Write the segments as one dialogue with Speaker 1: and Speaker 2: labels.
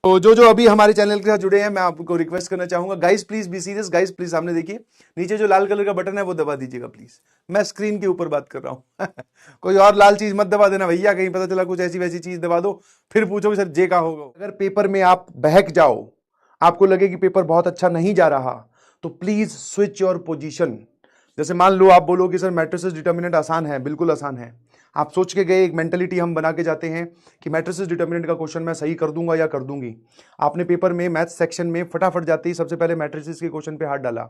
Speaker 1: तो जो अभी हमारे चैनल के साथ जुड़े हैं, मैं आपको रिक्वेस्ट करना चाहूंगा, guys please be serious, guys please सामने देखिए, नीचे जो लाल कलर का बटन है वो दबा दीजिएगा प्लीज। मैं स्क्रीन के ऊपर बात कर रहा हूं कोई और लाल चीज मत दबा देना भैया, कहीं पता चला कुछ ऐसी वैसी चीज दबा दो फिर पूछोगे सर जे का होगा। अगर पेपर में आप बहक जाओ, आपको लगे कि पेपर बहुत अच्छा नहीं जा रहा, तो प्लीज स्विच योर पोजीशन। जैसे मान लो आप बोलो कि सर मैट्रिसेस डिटर्मिनेंट आसान है, बिल्कुल आसान है। आप सोच के गए, एक मेंटेलिटी हम बना के जाते हैं कि मैट्रिसेस डिटर्मिनेंट का क्वेश्चन मैं सही कर दूंगा या कर दूंगी। आपने पेपर में मैथ्स सेक्शन में फटाफट जाते ही सबसे पहले मैट्रिसेस के क्वेश्चन पे हाथ डाला,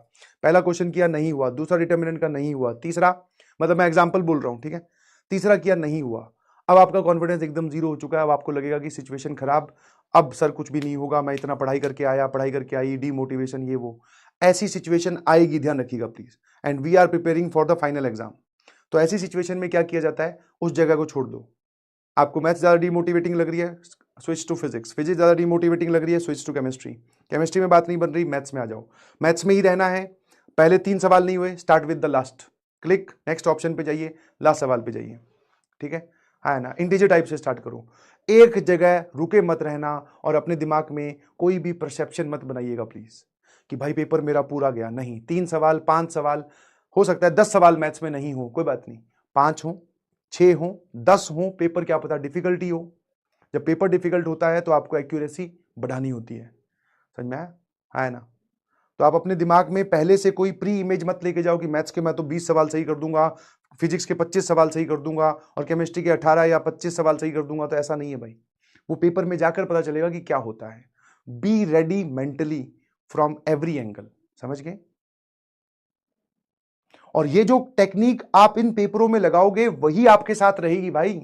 Speaker 1: पहला क्वेश्चन किया नहीं हुआ, दूसरा डिटर्मिनेंट का नहीं हुआ, तीसरा, मतलब मैं एग्जाम्पल बोल रहा हूं, ठीक है, तीसरा किया नहीं हुआ। अब आपका कॉन्फिडेंस एकदम जीरो हो चुका है। अब आपको लगेगा कि सिचुएशन खराब, अब सर कुछ भी नहीं होगा, मैं इतना पढ़ाई करके आया, पढ़ाई करके आई, डीमोटिवेशन, ये वो, ऐसी सिचुएशन आएगी, ध्यान रखिएगा please. And we are preparing for the final exam. तो ऐसी सिचुएशन में क्या किया जाता है, उस जगह को छोड़ दो। आपको मैथ्स ज्यादा डिमोटिवेटिंग लग रही है, स्विच टू फिजिक्स, फिजिक्स ज्यादा डिमोटिवेटिंग लग रही है, स्विच टू केमिस्ट्री, केमिस्ट्री में बात नहीं बन रही, मैथ्स में आ जाओ, मैथ्स में ही रहना है। पहले 3 सवाल नहीं हुए, start with the last, click next option पे जाइए, लास्ट सवाल पे जाइए, ठीक है ना। इंटीजर टाइप से स्टार्ट करो, एक जगह रुके मत रहना, और अपने दिमाग में कोई भी परसेप्शन मत बनाइएगा प्लीज कि भाई पेपर मेरा पूरा गया। नहीं, 3 सवाल, 5 सवाल, हो सकता है 10 सवाल मैथ्स में नहीं हो, कोई बात नहीं, 5 हो, 6 हो, 10 हो, पेपर क्या पता डिफिकल्टी हो। जब पेपर डिफिकल्ट होता है तो आपको एक्यूरेसी बढ़ानी होती है, समझ में है ना। तो आप अपने दिमाग में पहले से कोई प्री इमेज मत लेके जाओ कि मैथ्स के मैं तो 20 सवाल सही कर दूंगा, फिजिक्स के 25 सवाल सही कर दूंगा, और केमिस्ट्री के 18 या 25 सवाल सही कर दूंगा। तो ऐसा नहीं है भाई, वो पेपर में जाकर पता चलेगा कि क्या होता है। Be ready mentally from every angle, समझ गए। और ये जो टेक्निक आप इन पेपरों में लगाओगे वही आपके साथ रहेगी भाई।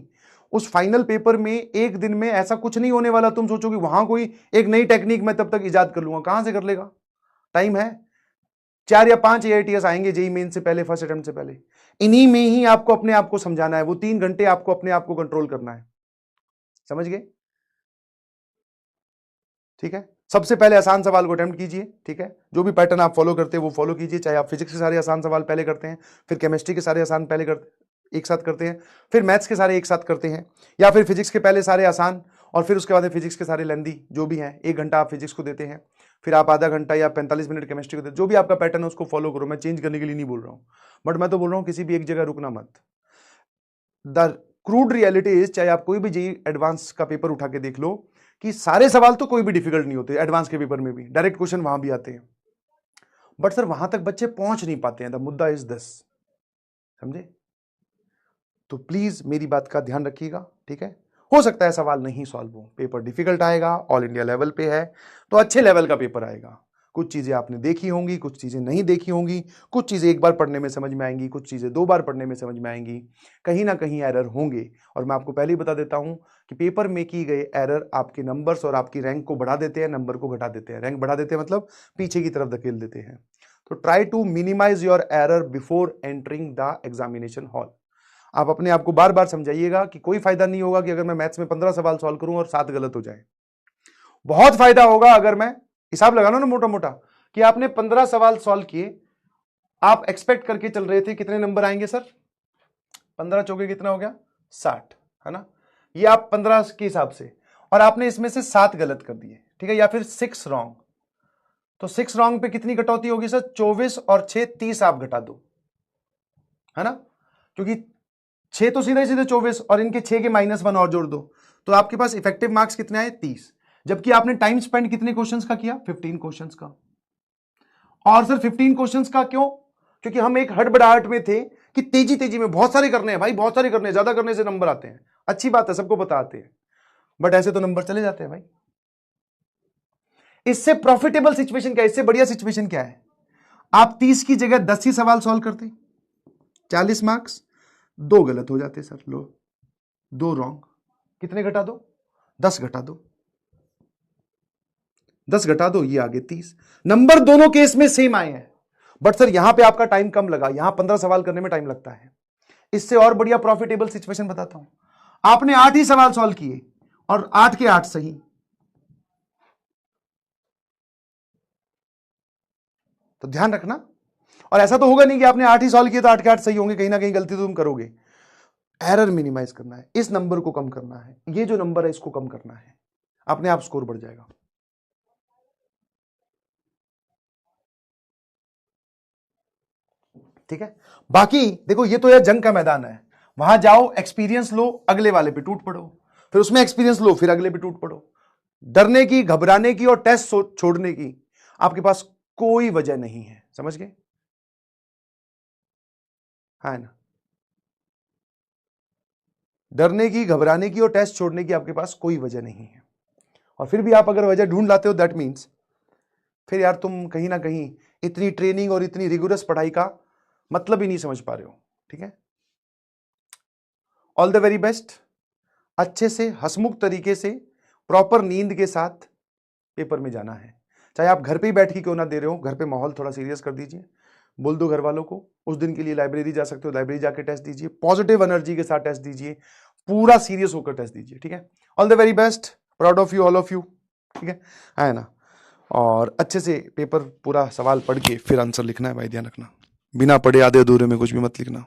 Speaker 1: उस फाइनल पेपर में एक दिन में ऐसा कुछ नहीं होने वाला तुम सोचोगे वहां कोई एक नई टेक्निक मैं तब तक इजाद कर लूंगा, कहां से कर लेगा, टाइम है। 4 या 5 AITS आएंगे जेई मेन से पहले, फर्स्ट अटेम्प्ट से पहले, इन्हीं में ही आपको अपने आप को समझाना है। वो 3 घंटे आपको अपने आप को कंट्रोल करना है, समझ गए, ठीक है। सबसे पहले आसान सवाल को अटेम्प्ट कीजिए, ठीक है, जो भी पैटर्न आप फॉलो करते हैं वो फॉलो कीजिए। चाहे आप फिजिक्स के सारे आसान सवाल पहले करते हैं, फिर केमिस्ट्री के सारे आसान पहले करते एक साथ करते हैं, फिर मैथ्स के सारे एक साथ करते हैं, या फिर फिजिक्स के पहले सारे आसान और फिर उसके बाद फिजिक्स के सारे लेंदी जो भी हैं। 1 घंटा आप फिजिक्स को देते हैं, फिर आप आधा घंटा या 45 मिनट केमिस्ट्री को देते, जो भी आपका पैटर्न है उसको फॉलो करो। मैं चेंज करने के लिए नहीं बोल रहा हूं, बट मैं तो बोल रहा हूं किसी भी एक जगह रुकना मत। द क्रूड रियलिटी इज, चाहे आप कोई भी जेई एडवांस का पेपर उठा के देख लो, कि सारे सवाल तो कोई भी डिफिकल्ट नहीं होते, एडवांस के पेपर में भी डायरेक्ट क्वेश्चन वहां भी आते हैं, बट सर वहां तक बच्चे पहुंच नहीं पाते हैं। द मुद्दा इज दिस, समझे। तो प्लीज मेरी बात का ध्यान रखिएगा, ठीक है। हो सकता है सवाल नहीं सॉल्व हो, पेपर डिफिकल्ट आएगा, ऑल इंडिया लेवल पे है, तो अच्छे लेवल का पेपर आएगा। कुछ चीजें आपने देखी होंगी, कुछ चीजें नहीं देखी होंगी, कुछ चीजें एक बार पढ़ने में समझ में आएंगी, कुछ चीजें 2 बार पढ़ने में समझ में आएंगी, कहीं ना कहीं एरर होंगे। और मैं आपको पहले ही बता देता हूं कि पेपर में की गए एरर आपके नंबर्स और आपकी रैंक को बढ़ा देते हैं, नंबर को घटा देते हैं। रैंक बढ़ा देते हैं मतलब पीछे की तरफ धकेल देते हैं। तो try to minimise your error before entering the examination hall. आप अपने आप को बार बार समझाइएगा कि कोई फायदा नहीं होगा कि अगर मैं मैथ्स में 15 सवाल सॉल्व करूं और 7 गलत हो जाए। बहुत फायदा होगा अगर मैं, हिसाब लगाना ना मोटा मोटा, कि आपने 15 सवाल सॉल्व किए, आप एक्सपेक्ट करके चल रहे थे कितने नंबर आएंगे सर, 15 चौके कितना हो गया, 60, है ना। ये आप 15 के हिसाब से, और आपने इसमें से 7 गलत कर दिए, ठीक है, या फिर 6 रॉन्ग। तो 6 रॉन्ग पे कितनी कटौती होगी सर, 24 और 6 30 आप घटा दो, है ना, क्योंकि 6 तो सीधे सीधे 24 और इनके 6 के -1 और जोड़ दो, तो आपके पास इफेक्टिव मार्क्स कितने आए, 30। जबकि आपने टाइम स्पेंड कितने क्वेश्चंस का किया, 15 क्वेश्चंस का। और सर 15 क्वेश्चंस का क्यों, क्योंकि हम एक हड़बड़ाहट में थे कि तेजी तेजी में बहुत सारे करने हैं भाई, बहुत सारे करने हैं, ज्यादा करने से नंबर आते हैं, अच्छी बात है, सबको पता आते हैं, बट ऐसे तो नंबर चले जाते हैं भाई। इससे प्रॉफिटेबल सिचुएशन क्या है, इससे बढ़िया सिचुएशन क्या है, आप 30 की जगह 10 ही सवाल सॉल्व करते, 40 मार्क्स, 2 गलत हो जाते सर, लो 2 रॉन्ग, कितने घटा दो, 10 घटा दो, 10 घटा दो, ये आगे 30। नंबर दोनों केस में सेम आए हैं, बट सर यहां पे आपका टाइम कम लगा, यहां 15 सवाल करने में टाइम लगता है। इससे और बढ़िया प्रॉफिटेबल सिचुएशन बताता हूं, आपने 8 ही सवाल सॉल्व किए और 8 के 8 सही, तो ध्यान रखना। और ऐसा तो होगा नहीं कि आपने 8 ही सॉल्व किए तो 8 के 8 सही होंगे, कहीं ना कहीं गलती तो तुम करोगे। एरर मिनिमाइज करना है, इस नंबर को कम करना है, ये जो नंबर है इसको कम करना है, अपने आप स्कोर बढ़ जाएगा। ठीक है। बाकी देखो ये तो यार जंग का मैदान है, वहां जाओ, एक्सपीरियंस लो, अगले वाले पे टूट पड़ो, फिर उसमें एक्सपीरियंस लो, फिर अगले पे टूट पड़ो। डरने की, घबराने की और टेस्ट छोड़ने की आपके पास कोई वजह नहीं है, समझ गए? है ना? डरने की, घबराने की और टेस्ट छोड़ने की आपके पास कोई वजह नहीं है। और फिर भी आप अगर वजह ढूंढ लाते हो, दैट मीन्स फिर यार तुम कहीं ना कहीं इतनी ट्रेनिंग और इतनी रिगुरस पढ़ाई का मतलब ही नहीं समझ पा रहे हो, ठीक है। All the very best. अच्छे से हंसमुख तरीके से प्रॉपर नींद के साथ पेपर में जाना है। चाहे आप घर पे ही बैठ के क्यों ना दे रहे हो, घर पे माहौल थोड़ा सीरियस कर दीजिए, बोल दो घर वालों को, उस दिन के लिए लाइब्रेरी जा सकते हो, लाइब्रेरी जाके टेस्ट दीजिए, पॉजिटिव एनर्जी के साथ टेस्ट दीजिए, पूरा सीरियस होकर टेस्ट दीजिए, ठीक है। All the very best, proud of you, all of you, ठीक है ना। और अच्छे से पेपर पूरा सवाल पढ़ के फिर आंसर लिखना है भाई, ध्यान रखना, बिना पढ़े आधे अधूरे में कुछ भी मत लिखना।